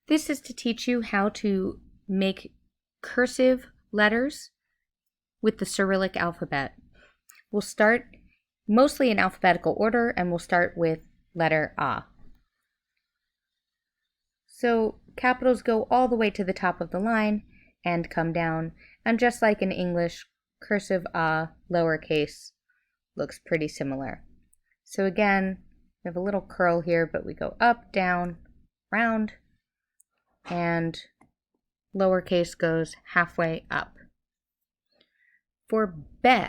This is to teach you how to make cursive letters with the Cyrillic alphabet. We'll start mostly in alphabetical order, and we'll start with letter A. So capitals go all the way to the top of the line and come down, and just like in English, cursive A, lowercase, looks pretty similar. So again, we have a little curl here, but we go up, down, round, and lowercase goes halfway up. For be,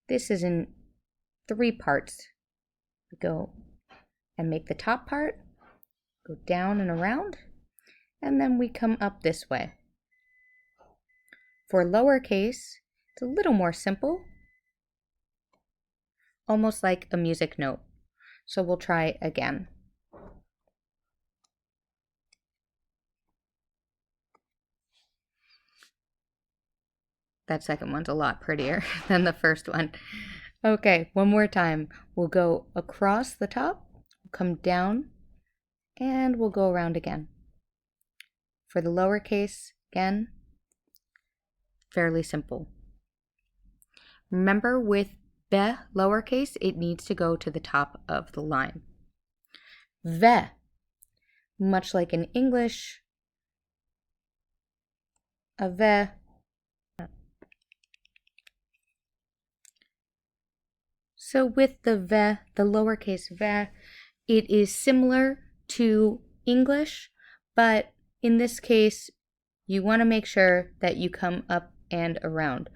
this is in 3 parts. We go and make the top part, go down and around, and then we come up this way. For lowercase, it's a little more simple, almost like a music note. So we'll try again. That second one's a lot prettier than the first one. Okay, one more time. We'll go across the top, come down, and we'll go around again. For the lowercase, again, fairly simple. Remember, with be lowercase, it needs to go to the top of the line. Ve, much like in English, a ve. So with the ve, the lowercase ve, it is similar to English, but in this case, you want to make sure that you come up and around.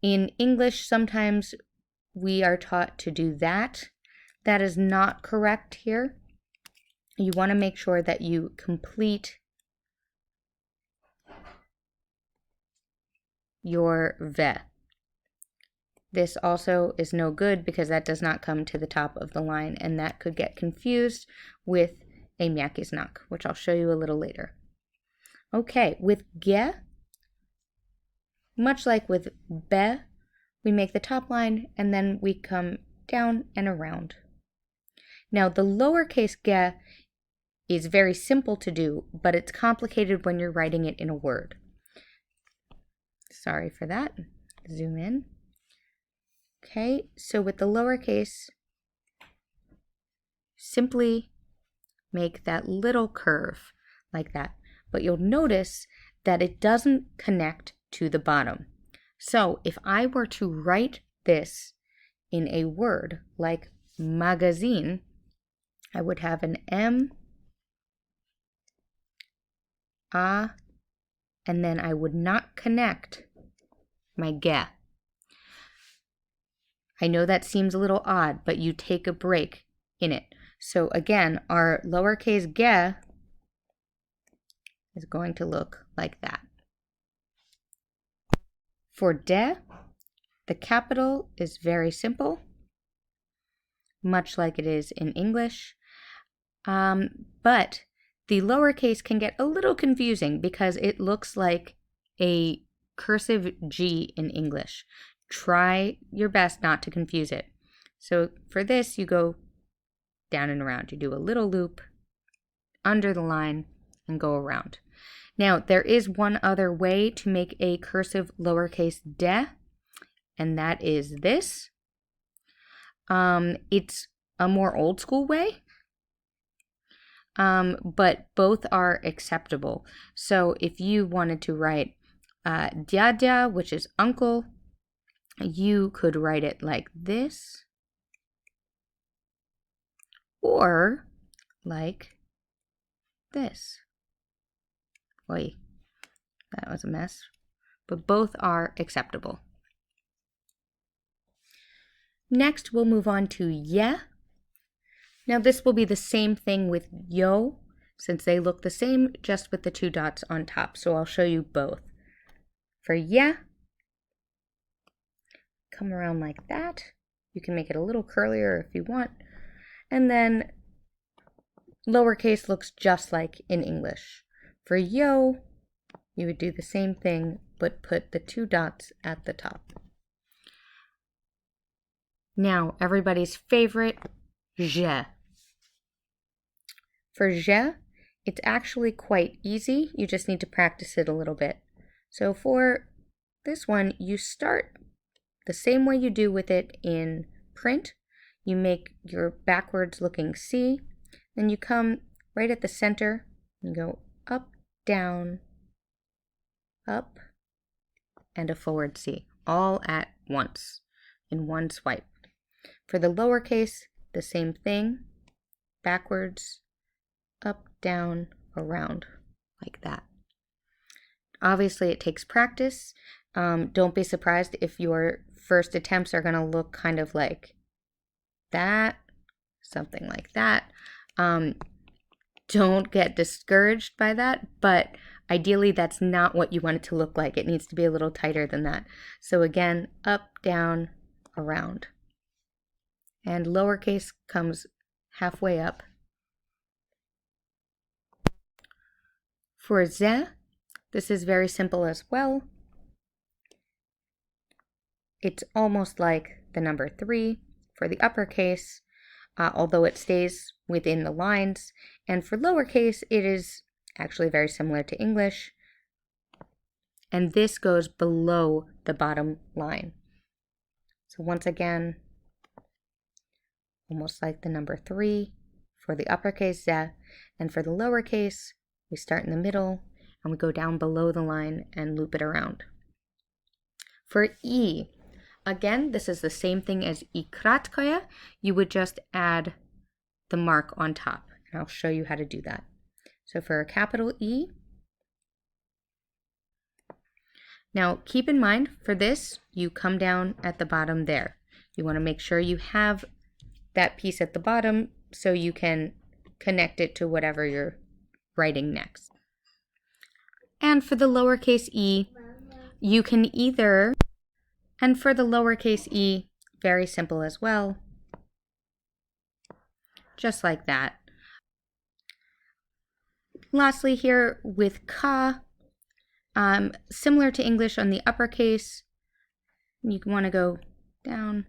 In English, sometimes we are taught to do that. That is not correct here. You want to make sure that you complete your ve. This also is no good because that does not come to the top of the line, and that could get confused with a miaki znak, which I'll show you a little later. Okay, with ge, much like with be, we make the top line and then we come down and around. Now the lowercase ge is very simple to do, but it's complicated when you're writing it in a word. Sorry for that. Zoom in. Okay, so with the lowercase, simply make that little curve like that. But you'll notice that it doesn't connect to the bottom. So if I were to write this in a word like magazine, I would have an M, A, and then I would not connect my ge. I know that seems a little odd, but you take a break in it. So again, our lowercase ge is going to look like that. For de, the capital is very simple, much like it is in English. But the lowercase can get a little confusing because it looks like a cursive G in English. Try your best not to confuse it. So for this, you go down and around. You do a little loop under the line and go around. Now, there is one other way to make a cursive lowercase de, and that is this. It's a more old school way, but both are acceptable. So if you wanted to write dada, which is uncle, you could write it like this, or like this. Oy, that was a mess. But both are acceptable. Next, we'll move on to ye. Now this will be the same thing with yo, since they look the same, just with the 2 dots on top. So I'll show you both. For ye, come around like that. You can make it a little curlier if you want. And then lowercase looks just like in English. For yo, you would do the same thing, but put the 2 dots at the top. Now, everybody's favorite, je. For je, it's actually quite easy. You just need to practice it a little bit. So for this one, you start the same way you do with it in print. You make your backwards looking C, then you come right at the center and go up, down, up, and a forward C, all at once in one swipe. For the lowercase, the same thing, backwards, up, down, around, like that. Obviously, it takes practice. Don't be surprised if your first attempts are going to look kind of like that, something like that. Don't get discouraged by that, but ideally that's not what you want it to look like. It needs to be a little tighter than that. So again, up, down, around. And lowercase comes halfway up. For ze, this is very simple as well. It's almost like the number 3 for the uppercase, although it stays within the lines. And for lowercase, it is actually very similar to English. And this goes below the bottom line. So once again, almost like the number 3 for the uppercase ze, and for the lowercase, we start in the middle and we go down below the line and loop it around. For E, again, this is the same thing as I kratkoje. You would just add the mark on top, and I'll show you how to do that. So for a capital E, now keep in mind for this, you come down at the bottom there. You want to make sure you have that piece at the bottom so you can connect it to whatever you're writing next. And for the lowercase e, you can either, and for the lowercase e, very simple as well, just like that. Lastly here with ka, similar to English on the uppercase, you want to go down,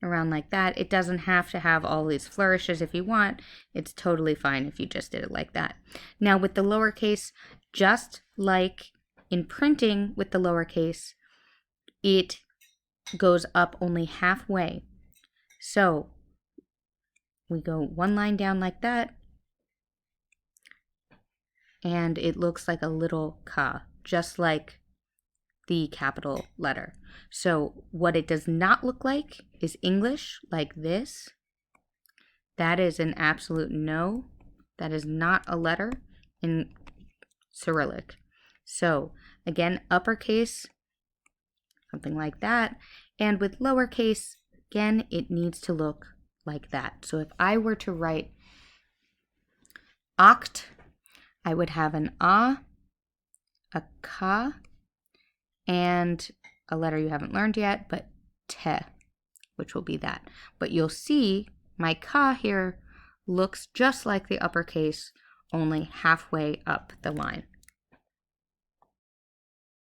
around like that. It doesn't have to have all these flourishes if you want. It's totally fine if you just did it like that. Now with the lowercase, just like in printing with the lowercase, it goes up only halfway. So we go one line down like that, and it looks like a little ka, just like the capital letter. So what it does not look like is English, like this. That is an absolute no. That is not a letter in Cyrillic. So again, uppercase, something like that. And with lowercase, again, it needs to look like that. So if I were to write oct, I would have an a ka, and a letter you haven't learned yet, but te, which will be that. But you'll see my ka here looks just like the uppercase, only halfway up the line.